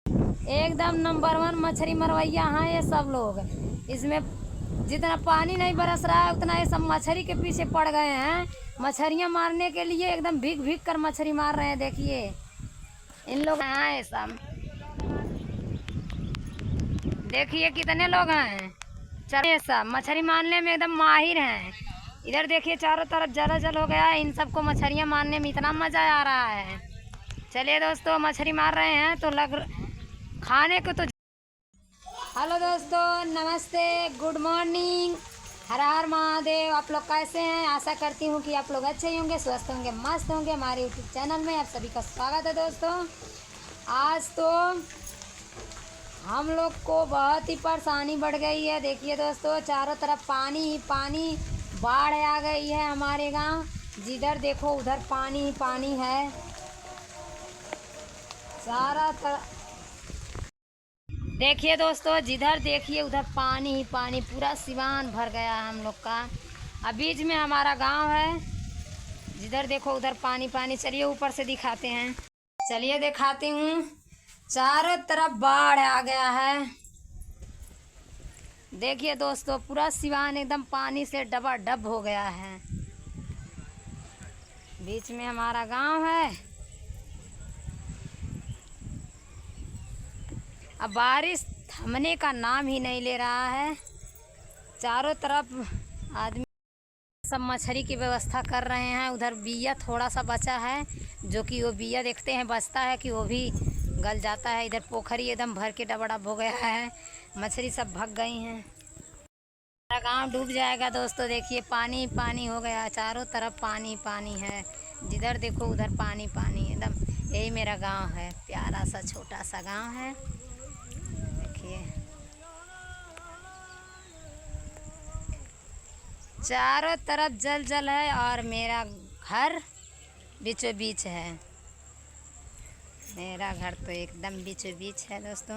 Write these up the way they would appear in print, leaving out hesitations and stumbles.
एकदम नंबर 1 मछली मरवैया हैं ये सब लोग। इसमें जितना पानी नहीं बरस रहा है उतना ये सब मछली के पीछे पड़ गए हैं। मछलियाँ मारने के लिए एकदम भीग भीग कर मछली मार रहे हैं। देखिए इन लोग हैं ये सब, देखिए कितने लोग हैं। चलिए सब मछली मारने में एकदम माहिर हैं। इधर देखिए चारों तरफ जल जल हो गया है। इन सबको मछलियाँ मारने में इतना मज़ा आ रहा है। चलिए दोस्तों मछली मार रहे हैं तो खाने को तो। हेलो दोस्तों, नमस्ते, गुड मॉर्निंग, हर हर महादेव। आप लोग कैसे हैं? आशा करती हूँ कि आप लोग अच्छे होंगे, स्वस्थ होंगे, मस्त होंगे। हमारे यूट्यूब चैनल में आप सभी का स्वागत है दोस्तों। आज तो हम लोग को बहुत ही परेशानी बढ़ गई है। देखिए दोस्तों चारों तरफ पानी ही पानी, बाढ़ आ गई है हमारे गांव। जिधर देखो उधर पानी ही पानी है सारा तरफ। देखिए दोस्तों जिधर देखिए उधर पानी ही पानी, पूरा सिवान भर गया है हम लोग का। अब बीच में हमारा गांव है, जिधर देखो उधर पानी पानी। चलिए ऊपर से दिखाते हैं, चलिए दिखाती हूँ। चारों तरफ बाढ़ आ गया है। देखिए दोस्तों पूरा सिवान एकदम पानी से डबाडब हो गया है। बीच में हमारा गांव है। अब बारिश थमने का नाम ही नहीं ले रहा है। चारों तरफ आदमी सब मछली की व्यवस्था कर रहे हैं। उधर बिया थोड़ा सा बचा है, जो कि वो बिया देखते हैं बचता है कि वो भी गल जाता है। इधर पोखरी एकदम भर के डबडब हो गया है, मछली सब भाग गई हैं। हमारा गांव डूब जाएगा दोस्तों। देखिए पानी पानी हो गया, चारों तरफ पानी पानी है। जिधर देखो उधर पानी पानी एकदम। यही मेरा गांव है, प्यारा सा छोटा सा गांव है। देखिए चारों तरफ जल जल है और मेरा घर बीचों बीच है। मेरा घर तो एकदम बीचों बीच है दोस्तों।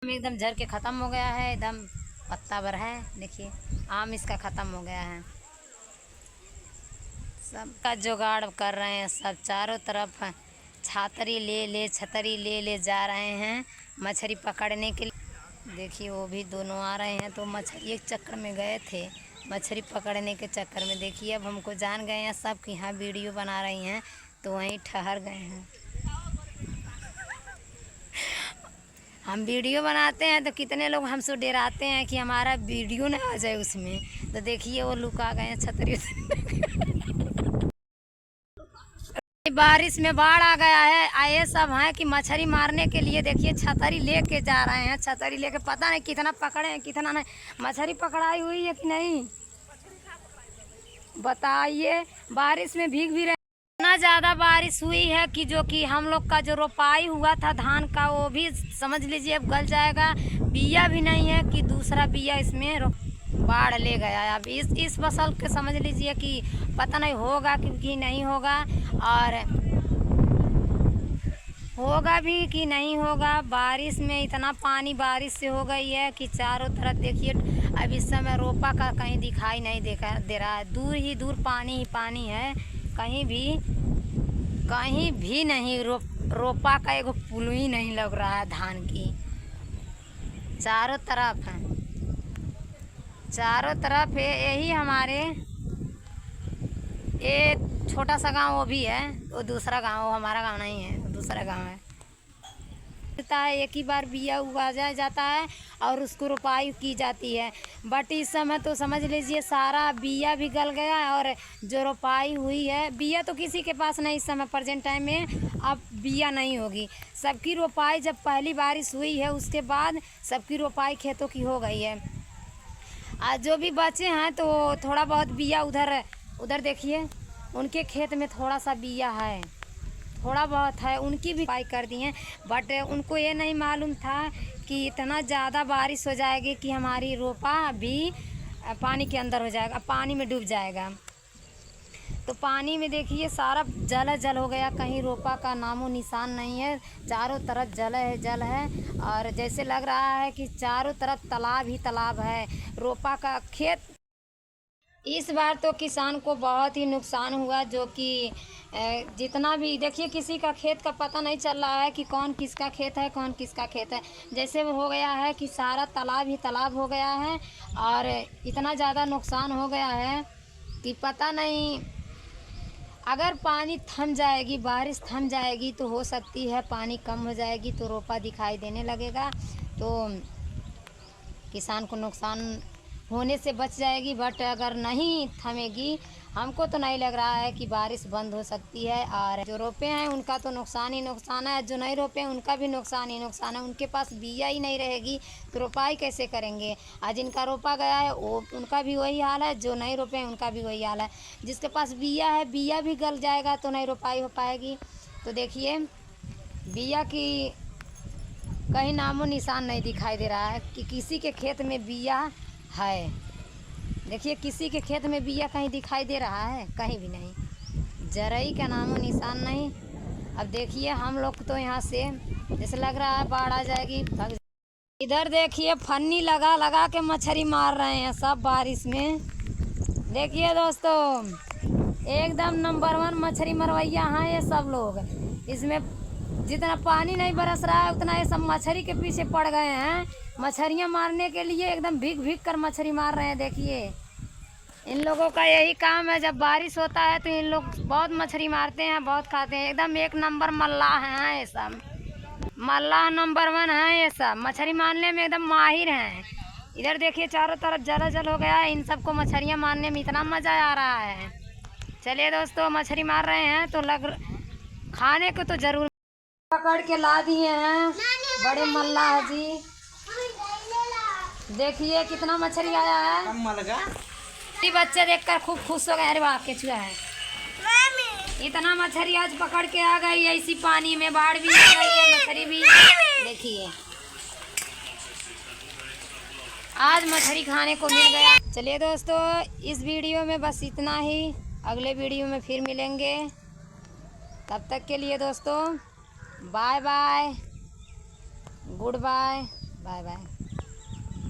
एकदम झड़ के ख़त्म हो गया है, एकदम पत्ता भर है। देखिए आम इसका ख़त्म हो गया है। सबका जुगाड़ कर रहे हैं सब, चारों तरफ छतरी ले ले जा रहे हैं मछली पकड़ने के लिए। देखिए वो भी दोनों आ रहे हैं, तो मछली एक चक्कर में गए थे मछली पकड़ने के चक्कर में। देखिए अब हमको जान गए हैं सब कि यहाँ वीडियो बना रही हैं, तो वहीं ठहर गए हैं। हम वीडियो बनाते हैं तो कितने लोग हमसे डराते हैं कि हमारा वीडियो ना आ जाए उसमें। तो देखिए वो लुका गए हैं छतरी। बारिश में बाढ़ आ गया है। आए सब हैं कि मछली मारने के लिए देखिए छतरी लेके जा रहे हैं। छतरी लेके पता नहीं कितना पकड़े हैं कितना नहीं। मछली पकड़ाई हुई है कि नहीं बताइए। बारिश में भीग भी रहे। इतना ज़्यादा बारिश हुई है कि जो कि हम लोग का जो रोपाई हुआ था धान का, वो भी समझ लीजिए अब गल जाएगा। बिया भी नहीं है कि दूसरा बिया इसमें बाढ़ ले गया। अब इस फसल के समझ लीजिए कि पता नहीं होगा कि नहीं होगा, और होगा भी कि नहीं होगा। बारिश में इतना पानी बारिश से हो गई है कि चारों तरफ देखिए अब इस समय रोपा का कहीं दिखाई नहीं दे रहा है। दूर ही दूर पानी ही पानी है, कहीं भी नहीं रोपा का एगो पुल ही नहीं लग रहा है धान की। चारों तरफ है, चारों तरफ है। यही हमारे एक छोटा सा गांव वो भी है, वो दूसरा गांव, वो हमारा गांव नहीं है, वो दूसरा गांव है। एक ही बार बिया उगाया जाता है और उसको रोपाई की जाती है। बट इस समय तो समझ लीजिए सारा बिया भी गल गया है, और जो रोपाई हुई है बिया तो किसी के पास नहीं इस समय प्रेजेंट टाइम में। अब बिया नहीं होगी, सबकी रोपाई जब पहली बारिश हुई है उसके बाद सबकी रोपाई खेतों की हो गई है। आज जो भी बचे हैं तो थोड़ा बहुत बिया उधर देखिए उनके खेत में थोड़ा सा बिया है, थोड़ा बहुत है, उनकी भी रोपाई कर दी है। बट उनको ये नहीं मालूम था कि इतना ज़्यादा बारिश हो जाएगी कि हमारी रोपा भी पानी के अंदर हो जाएगा, पानी में डूब जाएगा। तो पानी में देखिए सारा जल हो गया, कहीं रोपा का नामो निशान नहीं है। चारों तरफ जल है और जैसे लग रहा है कि चारों तरफ तालाब ही तालाब है। रोपा का खेत इस बार तो किसान को बहुत ही नुकसान हुआ, जो कि जितना भी देखिए किसी का खेत का पता नहीं चल रहा है कि कौन किसका खेत है, कौन किसका खेत है। जैसे वो हो गया है कि सारा तालाब ही तालाब हो गया है और इतना ज़्यादा नुकसान हो गया है कि पता नहीं। अगर पानी थम जाएगी, बारिश थम जाएगी तो हो सकती है पानी कम हो जाएगी तो रोपा दिखाई देने लगेगा, तो किसान को नुकसान होने से बच जाएगी। बट अगर नहीं थमेगी, हमको तो नहीं लग रहा है कि बारिश बंद हो सकती है। और जो रोपे हैं उनका तो नुकसान ही नुकसान है, जो नहीं रोपे हैं उनका भी नुकसान ही नुकसान है। उनके पास बिया ही नहीं रहेगी तो रोपाई कैसे करेंगे। आज जिनका रोपा गया है वो उनका भी वही हाल है, जो नहीं रोपे हैं उनका भी वही हाल है। जिसके पास बिया है, बिया भी गल जाएगा तो नहीं रोपाई हो पाएगी। तो देखिए बिया की कहीं नामो निशान नहीं दिखाई दे रहा है कि किसी के खेत में बिया है। देखिए किसी के खेत में बिया कहीं दिखाई दे रहा है, कहीं भी नहीं, जरई का नामो निशान नहीं। अब देखिए हम लोग तो यहाँ से जैसे लग रहा है बाढ़ आ जाएगी, भग। इधर देखिए फन्नी लगा लगा के मछली मार रहे हैं सब बारिश में। देखिए दोस्तों एकदम नंबर 1 मछली मरवैया हैं ये सब लोग। इसमें जितना पानी नहीं बरस रहा है उतना ये सब मछली के पीछे पड़ गए हैं। मछलियाँ मारने के लिए एकदम भीग भीग कर मछली मार रहे हैं। देखिए इन लोगों का यही काम है, जब बारिश होता है तो इन लोग बहुत मछली मारते हैं, बहुत खाते हैं। एकदम 1 नंबर मल्लाह हैं ये सब, मल्लाह नंबर 1 हैं ये सब, मछली मारने में एकदम माहिर हैं। इधर देखिए चारों तरफ जल हो गया है, इन सबको मछलियाँ मारने में इतना मज़ा आ रहा है। चलिए दोस्तों मछली मार रहे हैं तो खाने को तो जरूर पकड़ के ला दिए हैं बड़े मल्लाह जी। देखिए कितना मछली आया है, बच्चे देखकर खूब खुश हो गए। अरे वाह केचुआ है, इतना मछली आज पकड़ के आ गई है। इसी पानी में बाढ़ भी आ गई है, मछली भी। देखिए आज मछली खाने को मिल गया। चलिए दोस्तों इस वीडियो में बस इतना ही, अगले वीडियो में फिर मिलेंगे। तब तक के लिए दोस्तों bye bye, goodbye, bye bye.